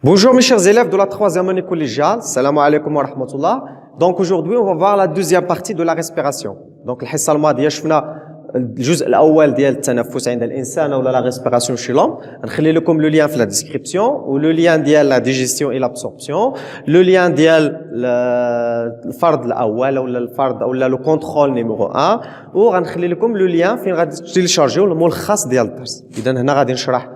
Bonjour mes chers élèves de la troisième année collégiale. Salam alaikum wa rahmatullah. Donc aujourd'hui, on va voir la deuxième partie de la respiration. Donc الحصة الماضية شفنا الجزء الأول ديال التنفس عند الإنسان ولا la respiration chez l'homme. نخلي لكم le lien في la description و le lien ديال la digestion et l'absorption, le lien ديال الفرد الأول ولا الفرد ولا le contrôle numéro 1 وغنخلي لكم le lien فين غادي تيليشارجيو الملخص ديال الدرس. إذا هنا غادي نشرح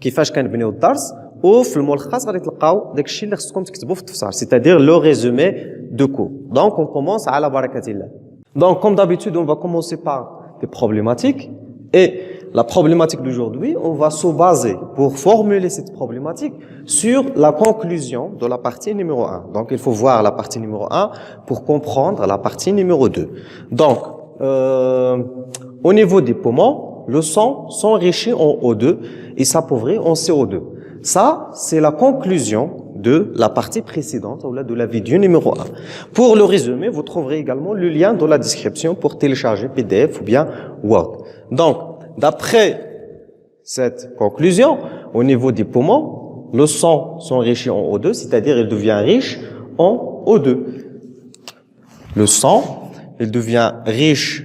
كيفاش كنبنيو الدرس. وفي الملخص غادي تلقاو داكشي اللي خصكم تكتبوا في التفسير c'est-à-dire le résumé de cours. Donc on commence على بركة الله. Donc comme d'habitude on va commencer par des problématiques et la problématique d'aujourd'hui on va se baser pour formuler cette problématique sur la conclusion de la partie numéro 1. Donc il faut voir la partie numéro 1 pour comprendre la partie numéro 2. Donc au niveau des poumons, le sang s'enrichit en O2 et s'appauvrit en CO2. Ça, c'est la conclusion de la partie précédente, ou là de la vidéo numéro 1. Pour le résumé, vous trouverez également le lien dans la description pour télécharger PDF ou bien Word. Donc, d'après cette conclusion, au niveau des poumons, le sang s'enrichit en O2, c'est-à-dire il devient riche en O2. Le sang, il devient riche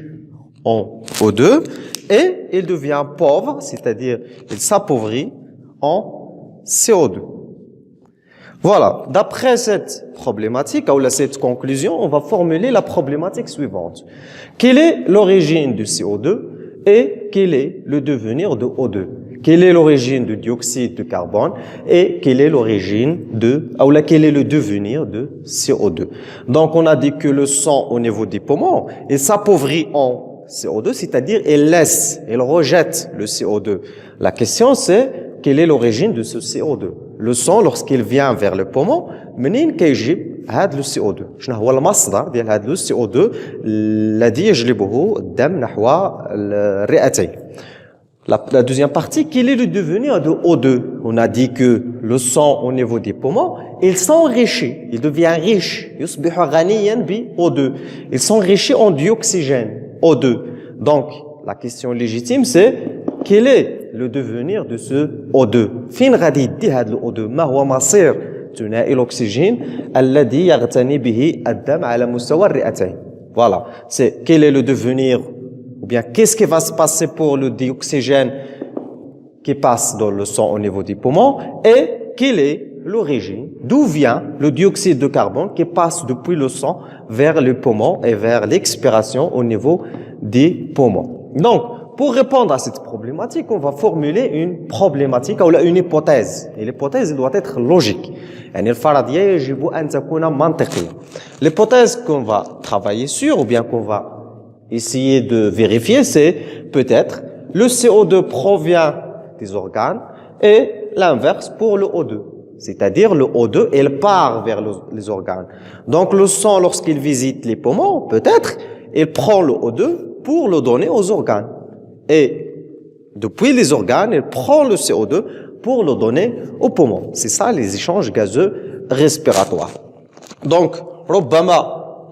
en O2 et il devient pauvre, c'est-à-dire il s'appauvrit en CO2. Voilà, d'après cette problématique, ou cette conclusion, on va formuler la problématique suivante. Quelle est l'origine du CO2 et quel est le devenir de O2? Quelle est l'origine du dioxyde de carbone et quelle est l'origine de, ou là, quel est le devenir de CO2? Donc, on a dit que le sang au niveau des poumons, il s'appauvrit en CO2, c'est-à-dire il rejette le CO2. La question c'est, quelle est l'origine de ce CO2? Le sang, lorsqu'il vient vers le poumon, منين كيجيب هذا le CO2؟ شنو هو المصدر ديال هذا le CO2 الذي يجلبه الدم نحو الرئتين؟ La deuxième partie, quel est le devenir de O2? On a dit que le sang au niveau des poumons, il s'enrichit, il devient riche. يصبح غنيا ب O2. Il s'enrichit en dioxygène, O2. Donc, la question légitime, c'est quel est le devenir de ce O2? فين غادي يدي هذا ال O2؟ ما هو مصير ثنائي الأكسجين الذي يغتني به الدم على مستوى الرئتين؟ Voilà, c'est quel est le devenir ou bien qu'est-ce qui va se passer pour le dioxygène qui passe dans le sang au niveau des poumons et quelle est l'origine, d'où vient le dioxyde de carbone qui passe depuis le sang vers le poumon et vers l'expiration au niveau des poumons. Donc, pour répondre à cette problématique, on va formuler une problématique ou une hypothèse. Et l'hypothèse doit être logique. L'hypothèse qu'on va travailler sur ou bien qu'on va essayer de vérifier, c'est peut-être le CO2 provient des organes et l'inverse pour le O2. C'est-à-dire le O2, il part vers les organes. Donc le sang, lorsqu'il visite les poumons, peut-être, il prend le O2 pour le donner aux organes. Et depuis les organes, il prend le CO2 pour le donner aux poumons. C'est ça les échanges gazeux respiratoires. Donc, ربما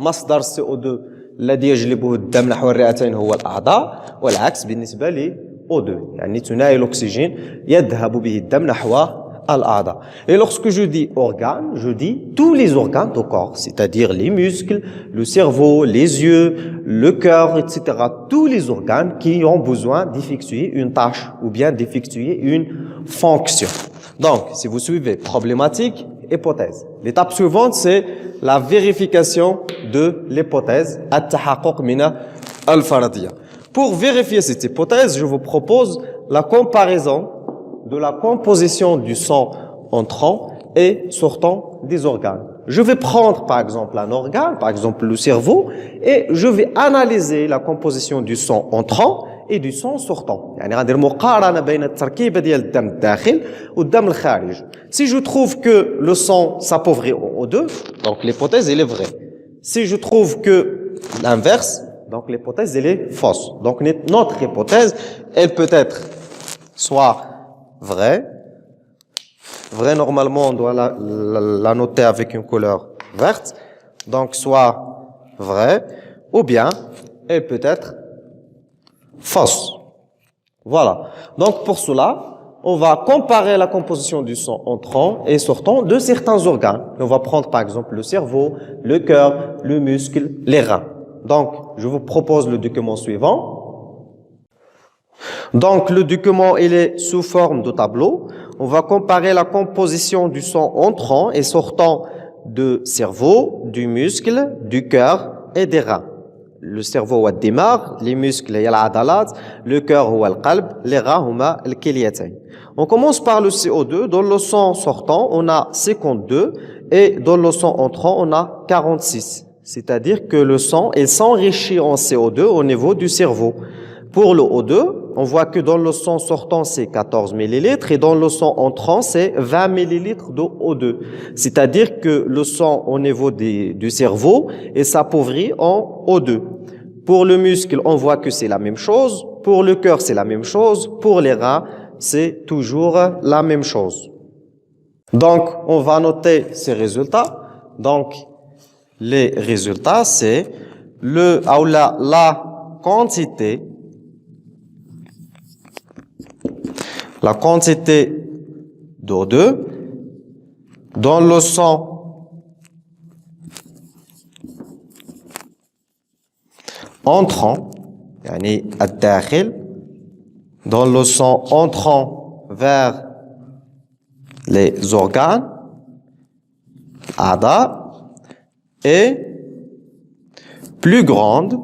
مصدر CO2 الذي يجلبه الدم نحو الرئتين هو الأعضاء والعكس بالنسبة ل O2 يعني ثنائي الأكسجين يذهب به الدم نحو الأعضاء. Et lorsque je dis organes, je dis tous les organes du corps, c'est-à-dire les muscles, le cerveau, les yeux, le cœur, etc. Tous les organes qui ont besoin d'effectuer une tâche ou bien d'effectuer une fonction. Donc, si vous suivez problématique, hypothèse. L'étape suivante, c'est la vérification de l'hypothèse. التحقق من الفرضية. Pour vérifier cette hypothèse, je vous propose la comparaison de la composition du sang entrant et sortant des organes. Je vais prendre par exemple un organe, par exemple le cerveau, et je vais analyser la composition du sang entrant et du sang sortant. يعني غندير مقارنة بين التركيبة ديال الدم الداخل والدم الخارج. Si je trouve que le sang s'appauvrit en O2, donc l'hypothèse elle est vraie. Si je trouve que l'inverse, donc l'hypothèse elle est fausse. Donc notre hypothèse, elle peut être soit vrai. Vrai, normalement, on doit la noter avec une couleur verte. Donc, soit vrai, ou bien, elle peut être fausse. Voilà. Donc, pour cela, on va comparer la composition du sang entrant et sortant de certains organes. On va prendre par exemple le cerveau, le cœur, le muscle, les reins. Donc, je vous propose le document suivant. Donc, le document, il est sous forme de tableau. On va comparer la composition du sang entrant et sortant du cerveau, du muscle, du cœur et des reins. Le cerveau هو الدماغ, les muscles هي العضلات, le cœur هو القلب, les reins هما الكليتين. On commence par le CO2. Dans le sang sortant, on a 52 et dans le sang entrant, on a 46. C'est-à-dire que le sang, il s'enrichit en CO2 au niveau du cerveau. Pour le O2, on voit que dans le sang sortant, c'est 14 millilitres et dans le sang entrant, c'est 20 millilitres de O2. C'est-à-dire que le sang au niveau du cerveau est s'appauvrit en O2. Pour le muscle, on voit que c'est la même chose. Pour le cœur, c'est la même chose. Pour les reins, c'est toujours la même chose. Donc, on va noter ces résultats. Donc, les résultats, c'est la quantité d'O2 dans le sang entrant, يعني الداخل, dans le sang entrant vers les organes, أعضاء, est plus grande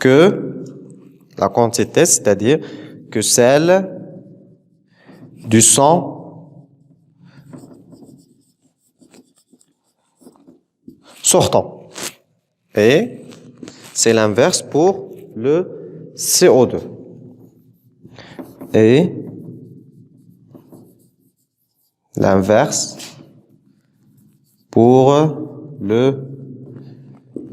que la quantité, c'est-à-dire que celle du sang sortant. Et c'est l'inverse pour le CO2. Et l'inverse pour le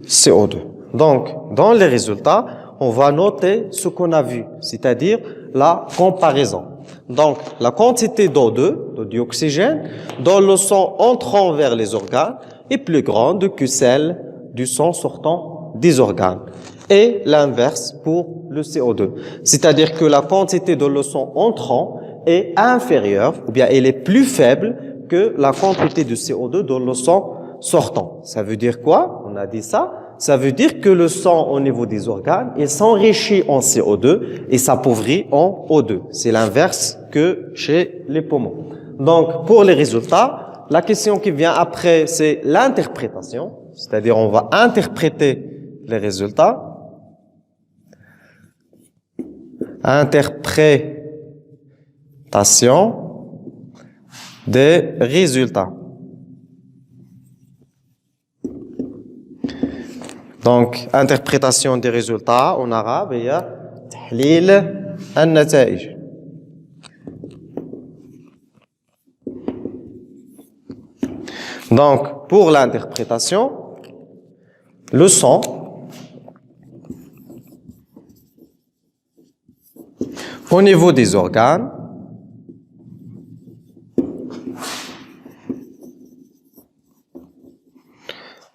CO2. Donc, dans les résultats, on va noter ce qu'on a vu, c'est-à-dire la comparaison. Donc, la quantité d'O2, de dioxygène, dans le sang entrant vers les organes est plus grande que celle du sang sortant des organes. Et l'inverse pour le CO2. C'est-à-dire que la quantité de le sang entrant est inférieure, ou bien elle est plus faible que la quantité de CO2 dans le sang sortant. Ça veut dire quoi? On a dit ça. Ça veut dire que le sang au niveau des organes, il s'enrichit en CO2 et s'appauvrit en O2. C'est l'inverse que chez les poumons. Donc, pour les résultats, la question qui vient après, c'est l'interprétation. C'est-à-dire, on va interpréter les résultats. Interprétation des résultats. Donc, interprétation des résultats en arabe, il y a تحليل النتائج. Donc, pour l'interprétation, le sang au niveau des organes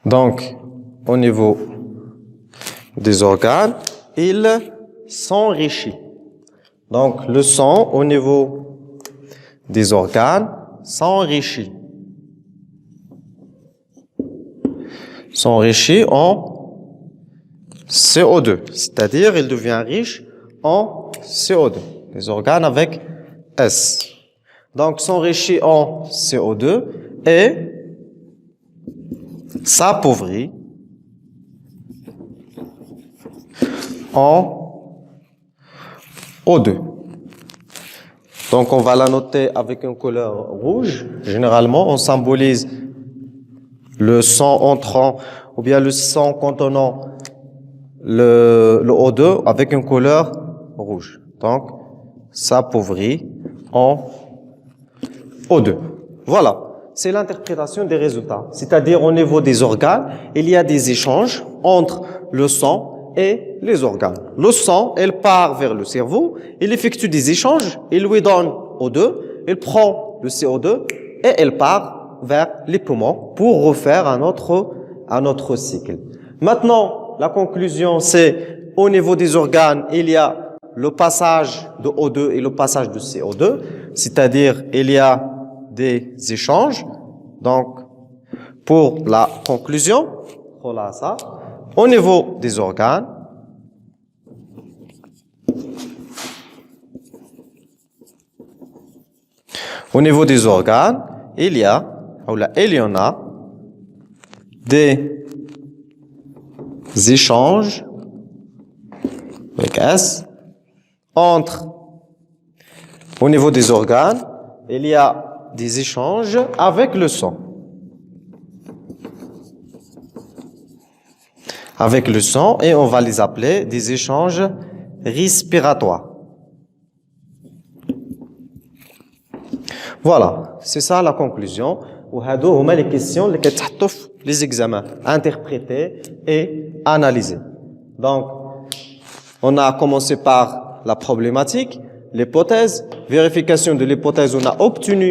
donc au niveau des organes, il s'enrichit. Donc, le sang au niveau des organes s'enrichit. S'enrichit en CO2, c'est-à-dire il devient riche en CO2, les organes avec S. Donc, s'enrichit en CO2 et s'appauvrit en O2. Donc, on va la noter avec une couleur rouge. Généralement, on symbolise le sang entrant ou bien le sang contenant le O2 avec une couleur rouge. Donc, s'appauvrit en O2. Voilà. C'est l'interprétation des résultats. C'est-à-dire, au niveau des organes, il y a des échanges entre le sang et les organes. Le sang, il part vers le cerveau, il effectue des échanges, il lui donne O2, il prend le CO2 et il part vers les poumons pour refaire un autre cycle. Maintenant, la conclusion, c'est au niveau des organes, il y a le passage de O2 et le passage de CO2, c'est-à-dire il y a des échanges. Donc, pour la conclusion, voilà ça. Au niveau des organes, il y en a des échanges avec S au niveau des organes, il y a des échanges avec le sang. Avec le sang, et on va les appeler des échanges respiratoires. Voilà, c'est ça la conclusion. وهادو هما les questions اللي كتحطوا في les examens, interpréter et analyser. Donc, on a commencé par la problématique, l'hypothèse, vérification de l'hypothèse, on a obtenu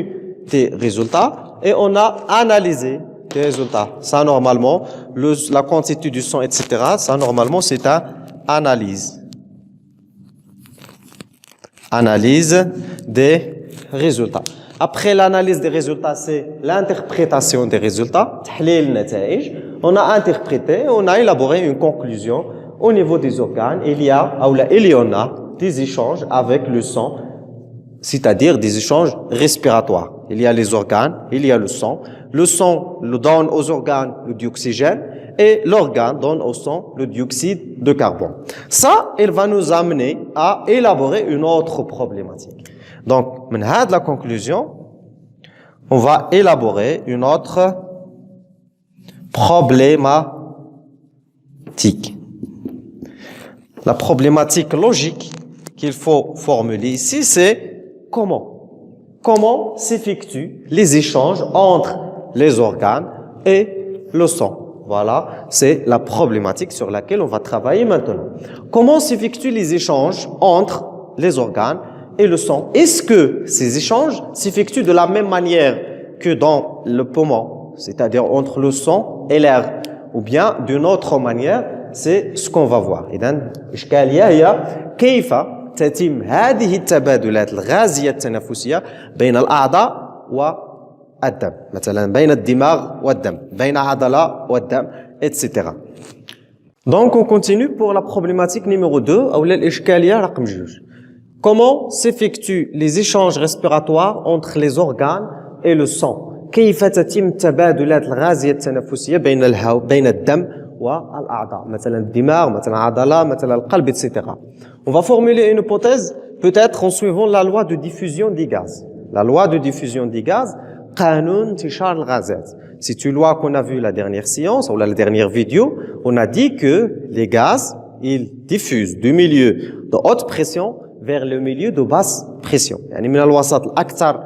des résultats et on a analysé des résultats. Ça, normalement, la quantité du sang, etc., ça, normalement, c'est une analyse. Analyse des résultats. Après l'analyse des résultats, c'est l'interprétation des résultats. On a interprété, on a élaboré une conclusion au niveau des organes. Il y en a des échanges avec le sang, c'est-à-dire des échanges respiratoires. Il y a les organes, il y a le sang. Le sang donne aux organes le dioxygène et l'organe donne au sang le dioxyde de carbone. Ça, il va nous amener à élaborer une autre problématique. Donc, de la conclusion, on va élaborer une autre problématique. La problématique logique qu'il faut formuler ici, c'est comment s'effectuent les échanges entre les organes et le sang. Voilà, c'est la problématique sur laquelle on va travailler maintenant. Comment s'effectuent les échanges entre les organes et le sang? Est-ce que ces échanges s'effectuent de la même manière que dans le poumon, c'est-à-dire entre le sang et l'air, ou bien d'une autre manière? C'est ce qu'on va voir. إذن إشكالية هي كيف تتم هذه التبادلات الغازية التنفسية بين الأعضاء والدم، مثلا بين الدماغ والدم، بين عضلة والدم، etc. Donc on continue pour la problématique numéro 2 أو الإشكالية رقم 2. Comment s'effectuent les échanges respiratoires entre les organes et le sang? كيف تتم التبادلات الغازية التنفسية بين الدم والأعضاء، مثلا الدماغ، مثلا العضلة، مثلا القلب، etc. On va formuler une hypothèse, peut-être en suivant la loi de diffusion des gaz. La loi de diffusion des gaz, قانون انتشار الغازات. C'est une loi qu'on a vue la dernière séance ou la dernière vidéo. On a dit que les gaz, ils diffusent du milieu de haute pression vers le milieu de basse pression. يعني من الوسط الأكثر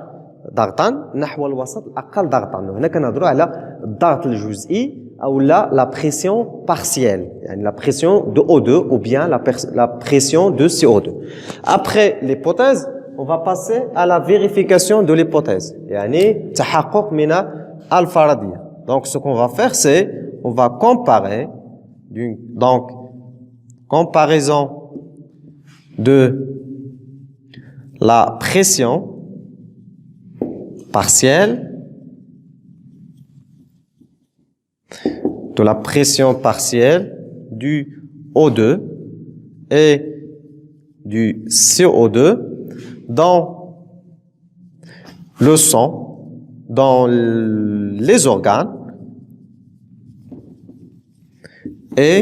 ضغطا نحو الوسط الأقل ضغطا. هنا كنهضروا على الضغط الجزئي ou la pression partielle, la pression de O2 ou bien la pression de CO2. Après l'hypothèse, on va passer à la vérification de l'hypothèse. تحقق من الفرضية. Donc ce qu'on va faire, c'est on va comparer, donc comparaison de la pression partielle du O2 et du CO2 dans le sang, dans les organes et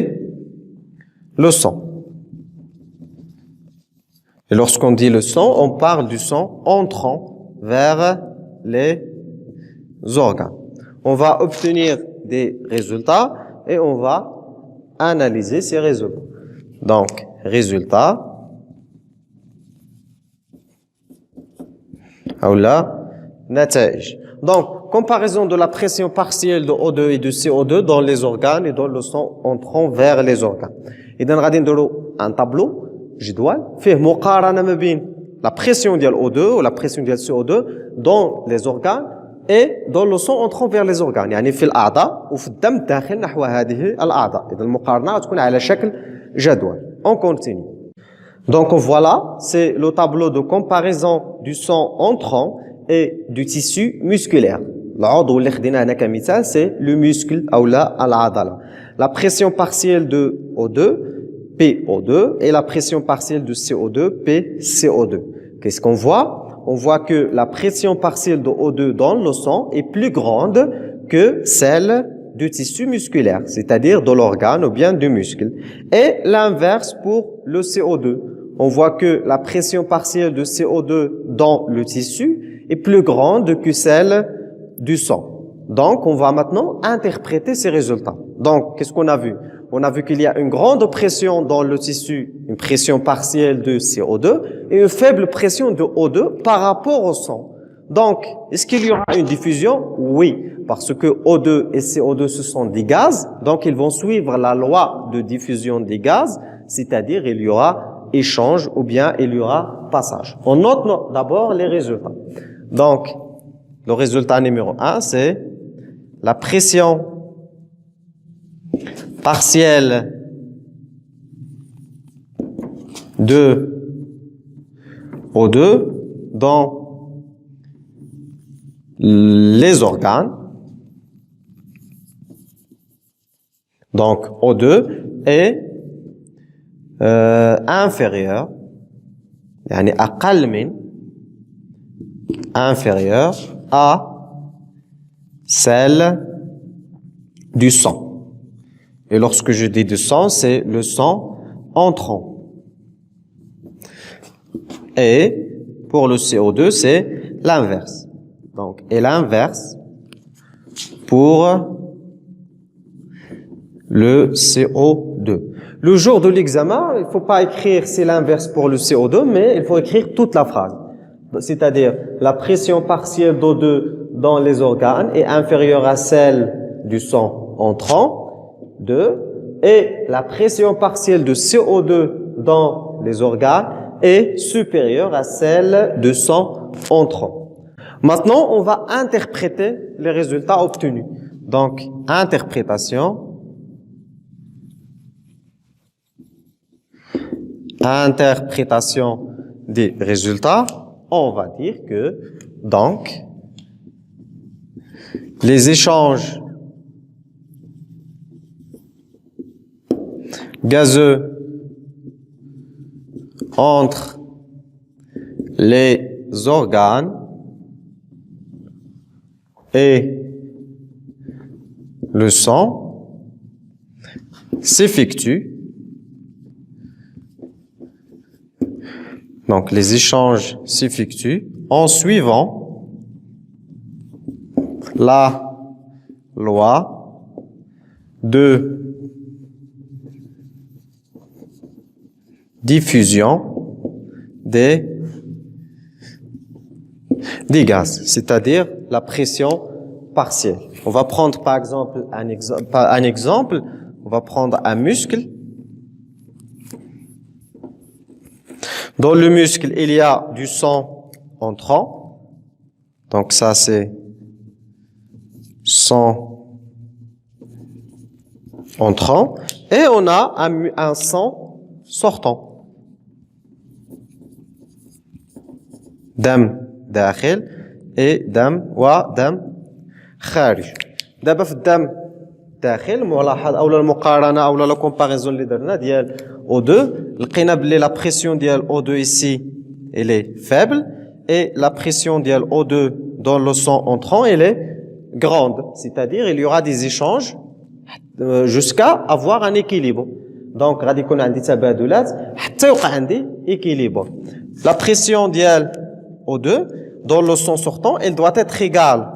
le sang. Et lorsqu'on dit le sang, on parle du sang entrant vers les organes. On va obtenir des résultats et on va analyser ces résultats. Donc, résultats. Ou là, نتائج. Donc, comparaison de la pression partielle de O2 et de CO2 dans les organes et dans le sang entrant vers les organes. إذا غادي نديروا un tableau, جدول فيه مقارنة ما بين la pression ديال O2 ou la pression ديال CO2 dans les organes et dans le sang entrant vers les organes. يعني في الأعضاء وفي الدم داخل نحو هذه الأعضاء. إذا المقارنة تكون على شكل جدول. en continu. Donc voilà, c'est le tableau de comparaison du sang entrant et du tissu musculaire. العضو اللي خديناه هنا كمثال c'est le muscle أو لا العضلة. La pression partielle de O2 PO2 et la pression partielle de CO2 PCO2. Qu'est-ce qu'on voit? On voit que la pression partielle de O2 dans le sang est plus grande que celle du tissu musculaire, c'est-à-dire de l'organe ou bien du muscle. Et l'inverse pour le CO2. On voit que la pression partielle de CO2 dans le tissu est plus grande que celle du sang. Donc, on va maintenant interpréter ces résultats. Donc, qu'est-ce qu'on a vu? On a vu qu'il y a une grande pression dans le tissu, une pression partielle de CO2 et une faible pression de O2 par rapport au sang. Donc, est-ce qu'il y aura une diffusion? Oui, parce que O2 et CO2 ce sont des gaz, donc ils vont suivre la loi de diffusion des gaz, c'est-à-dire il y aura échange ou bien il y aura passage. On note d'abord les résultats. Donc, le résultat numéro 1, c'est la pression partielle de O2 dans les organes. Donc, O2 est inférieur, يعني أقل من inférieur à celle du sang. Et lorsque je dis du sang, c'est le sang entrant. Et pour le CO2, c'est l'inverse. Donc, et l'inverse pour le CO2. Le jour de l'examen, il ne faut pas écrire c'est l'inverse pour le CO2, mais il faut écrire toute la phrase. C'est-à-dire, la pression partielle d'O2 dans les organes est inférieure à celle du sang entrant, 2, et la pression partielle de CO2 dans les organes est supérieure à celle de sang entrant. Maintenant, on va interpréter les résultats obtenus. Donc, interprétation des résultats, on va dire que, donc, les échanges gazeux entre les organes et le sang s'effectuent. Donc, les échanges s'effectuent en suivant la loi de diffusion des gaz, c'est-à-dire la pression partielle. On va prendre par exemple un exemple, on va prendre un muscle. Dans le muscle, il y a du sang entrant. Donc ça, c'est sang entrant. Et on a un sang sortant. Dam dakhil et dam wa dam kharij. دابا في الدم داخل ملاحظ او المقارنه او لا كومباريزون اللي درنا ديال O2 لقينا بلي la pression ديال O2 ici elle est faible et la pression ديال O2 dans le sang entrant elle est grande, c'est-à-dire il y aura des échanges jusqu'à avoir un équilibre. Donc غادي يكون عندي تبادلات حتى يوقع عندي équilibre. La pression ديال O2 dans le sang sortant elle doit être égale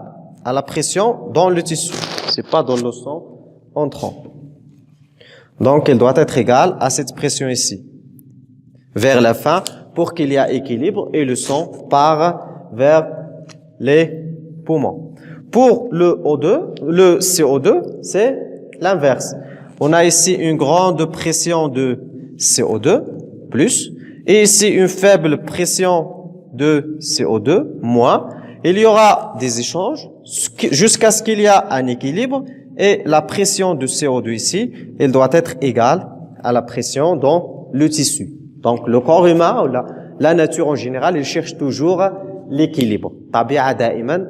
à la pression dans le tissu, c'est pas dans le sang entrant. Donc, elle doit être égale à cette pression ici, vers la fin, pour qu'il y ait équilibre et le sang part vers les poumons. Pour le O2, le CO2, c'est l'inverse. On a ici une grande pression de CO2, plus, et ici une faible pression de CO2, moins. Il y aura des échanges jusqu'à ce qu'il y ait un équilibre et la pression de CO2 ici, elle doit être égale à la pression dans le tissu. Donc, le corps humain, ou la nature en général, il cherche toujours l'équilibre. طبيعة دائما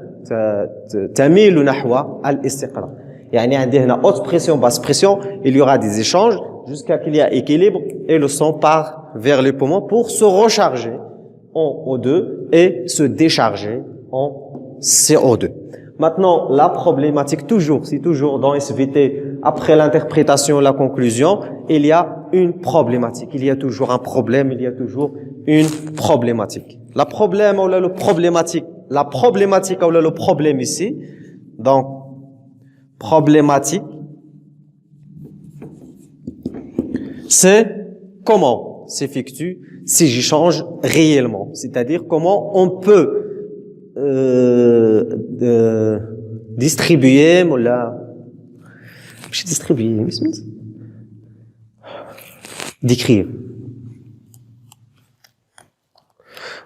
تميل نحو الاستقرار. يعني عندي هنا haute pression, basse pression, il y aura des échanges jusqu'à qu'il y ait équilibre et le sang part vers les poumons pour se recharger en O2 et se décharger en CO2. Maintenant, la problématique, c'est toujours dans SVT, après l'interprétation et la conclusion, il y a une problématique. Il y a toujours un problème, il y a toujours une problématique. La problématique ou le problème ici, donc, problématique, c'est comment s'effectuent ces échanges réellement. C'est-à-dire comment on peut distribuer d'écrire.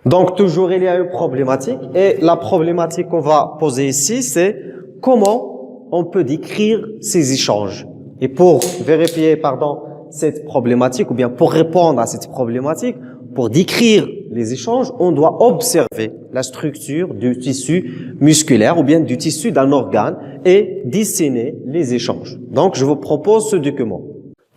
Donc toujours il y a une problématique et la problématique qu'on va poser ici c'est comment on peut décrire ces échanges. Et pour vérifier cette problématique ou bien pour répondre à cette problématique, pour décrire les échanges, on doit observer la structure du tissu musculaire ou bien du tissu d'un organe et dessiner les échanges. Donc, je vous propose ce document.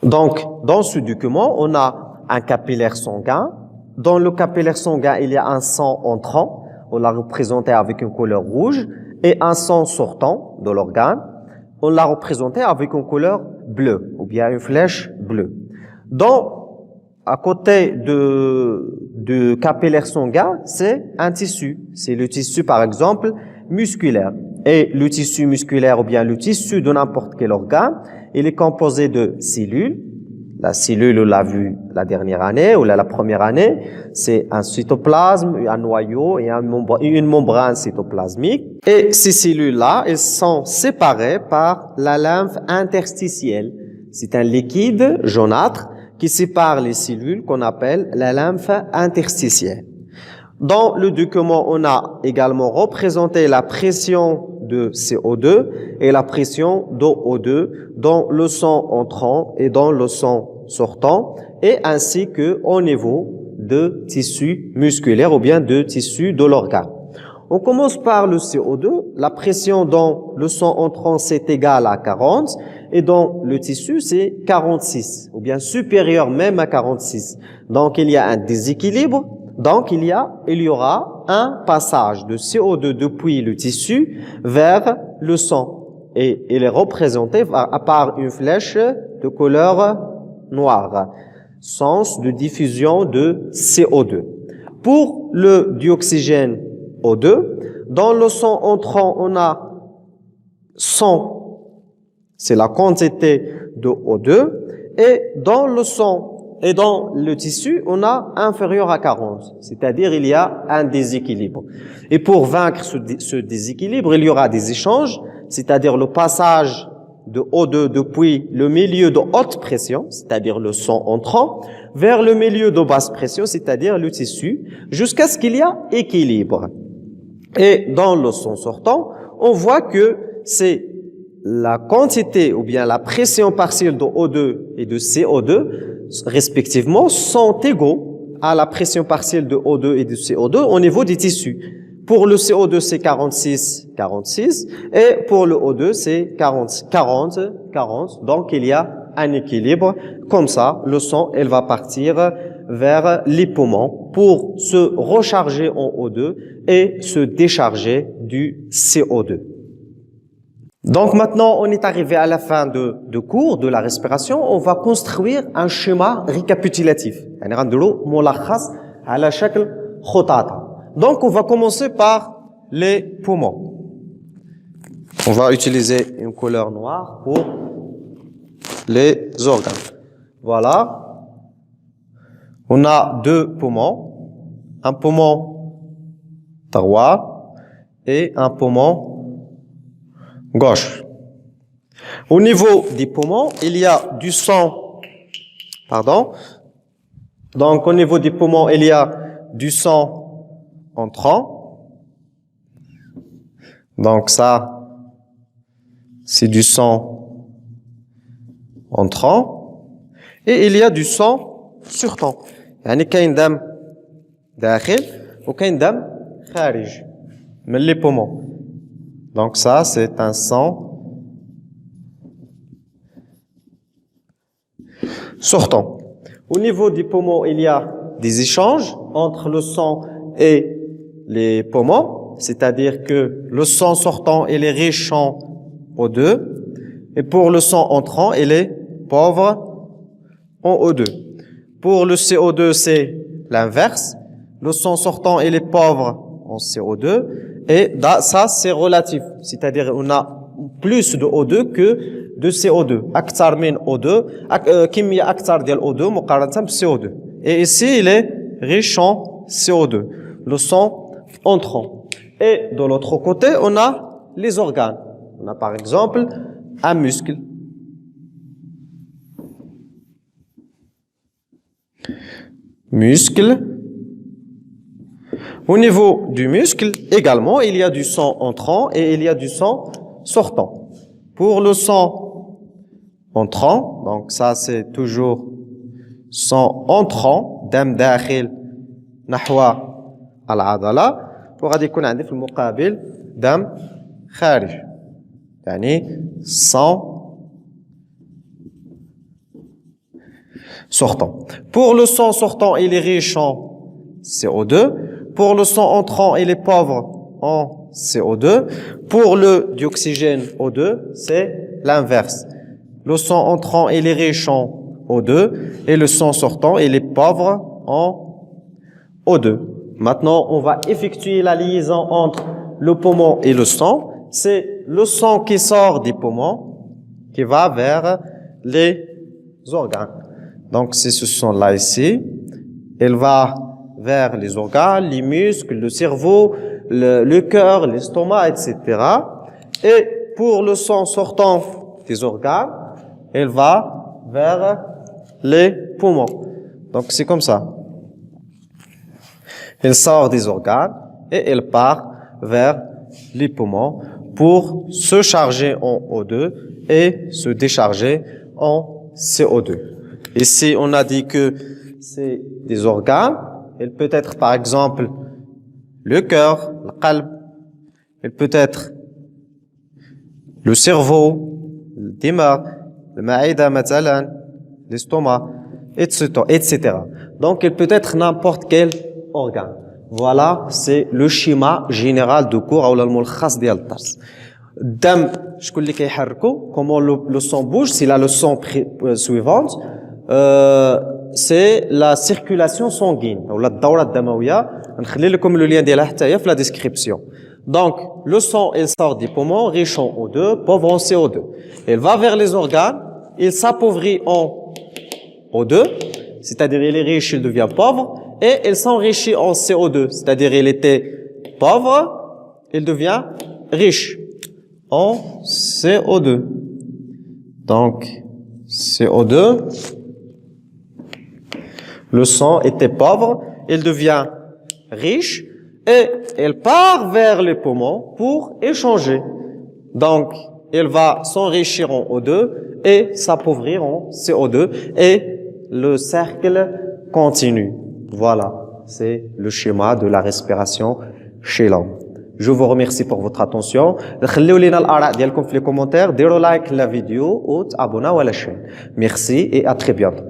Donc, dans ce document, on a un capillaire sanguin. Dans le capillaire sanguin, il y a un sang entrant. On l'a représenté avec une couleur rouge et un sang sortant de l'organe. On l'a représenté avec une couleur bleue ou bien une flèche bleue. À côté du capillaire sanguin, c'est un tissu. C'est le tissu, par exemple, musculaire. Et le tissu musculaire ou bien le tissu de n'importe quel organe, il est composé de cellules. La cellule, on l'a vu la dernière année ou la première année, c'est un cytoplasme, un noyau et une membrane cytoplasmique. Et ces cellules-là, elles sont séparées par la lymphe interstitielle. C'est un liquide jaunâtre qui sépare les cellules qu'on appelle la lymphe interstitielle. Dans le document, on a également représenté la pression de CO2 et la pression d'O2 dans le sang entrant et dans le sang sortant et ainsi que au niveau de tissu musculaire ou bien de tissu de l'organe. On commence par le CO2. La pression dans le sang entrant, c'est égal à 40 et dans le tissu, c'est 46 ou bien supérieur même à 46. Donc, il y a un déséquilibre. Donc, il y aura un passage de CO2 depuis le tissu vers le sang. Et il est représenté par une flèche de couleur noire. Sens de diffusion de CO2. Pour le dioxygène O2, dans le sang entrant, on a 100, c'est la quantité de O2, et dans le sang et dans le tissu, on a inférieur à 40, c'est-à-dire il y a un déséquilibre. Et pour vaincre ce déséquilibre, il y aura des échanges, c'est-à-dire le passage de O2 depuis le milieu de haute pression, c'est-à-dire le sang entrant, vers le milieu de basse pression, c'est-à-dire le tissu, jusqu'à ce qu'il y ait équilibre. Et dans le sang sortant, on voit que c'est la quantité ou bien la pression partielle de O2 et de CO2, respectivement, sont égaux à la pression partielle de O2 et de CO2 au niveau des tissus. Pour le CO2, c'est 46, et pour le O2, c'est 40. Donc, il y a un équilibre. Comme ça, le sang, elle va partir vers les poumons pour se recharger en O2 et se décharger du CO2. Donc maintenant, on est arrivé à la fin de cours de la respiration. On va construire un schéma récapitulatif. Donc, on va commencer par les poumons. On va utiliser une couleur noire pour les organes. Voilà. On a deux poumons. Un poumon droit et un poumon gauche. Au niveau des poumons, il y a du sang. Donc, au niveau des poumons, il y a du sang entrant. Donc ça, c'est du sang entrant. Et il y a du sang sortant. يعني كاين دم داخل وكاين دم خارج من les poumons. Donc ça c'est un sang sortant. Au niveau des poumons, il y a des échanges entre le sang et les poumons, c'est-à-dire que le sang sortant il est riche en O2 et pour le sang entrant il est pauvre en O2. Pour le CO2 c'est l'inverse, le sang sortant il est pauvre en CO2 et ça c'est relatif, c'est-à-dire on a plus de O2 que de CO2. أكثر من O2 كمية أكثر ديال O2 مقارنة CO2. Et ici il est riche en CO2, le sang entrant. Et de l'autre côté on a les organes. On a par exemple un muscle. Au niveau du muscle, également, il y a du sang entrant et il y a du sang sortant. Pour le sang entrant, donc ça c'est toujours sang entrant, دم داخل نحو العضلة، وغادي يكون عندي في المقابل دم خارج، يعني sang sortant. Pour le sang sortant, il est riche en CO2. Pour le sang entrant, il est pauvre en CO2. Pour le dioxygène O2, c'est l'inverse. Le sang entrant, il est riche en O2 et le sang sortant, il est pauvre en O2. Maintenant, on va effectuer la liaison entre le poumon et le sang. C'est le sang qui sort des poumons qui va vers les organes. Donc, c'est ce sang-là ici. Il va vers les organes, les muscles, le cerveau, le cœur, l'estomac, etc. Et pour le sang sortant des organes, il va vers les poumons. Donc, c'est comme ça. Il sort des organes et il part vers les poumons pour se charger en O2 et se décharger en CO2. Ici, on a dit que c'est des organes. Il peut être, par exemple, le cœur, le qalb. Il peut être le cerveau, le dimag, le maïda, l'estomac, etc. Donc, il peut être n'importe quel organe. Voilà, c'est le schéma général de cours ou الملخص ديال الدرس. الدم شكون اللي كيحركو؟ Comment le sang bouge? C'est la leçon suivante. C'est la circulation sanguine ou la الدورة الدموية. نخلي لكم le lien ديالها حتى هي في la description. Donc, le sang, il sort des poumons, riche en O2, pauvre en CO2. Il va vers les organes, il s'appauvrit en O2, c'est-à-dire il est riche, il devient pauvre, et il s'enrichit en CO2, c'est-à-dire il était pauvre, il devient riche en CO2. Donc, CO2, le sang était pauvre, il devient riche, et il part vers les poumons pour échanger. Donc, il va s'enrichir en O2 et s'appauvrir en CO2 et le cercle continue. Voilà, c'est le schéma de la respiration chez l'homme. Je vous remercie pour votre attention. خليو لينا الآراء ديالكم في les commentaires. ديروا like la vidéo ou abonnez-vous à la chaîne. Merci et à très bientôt.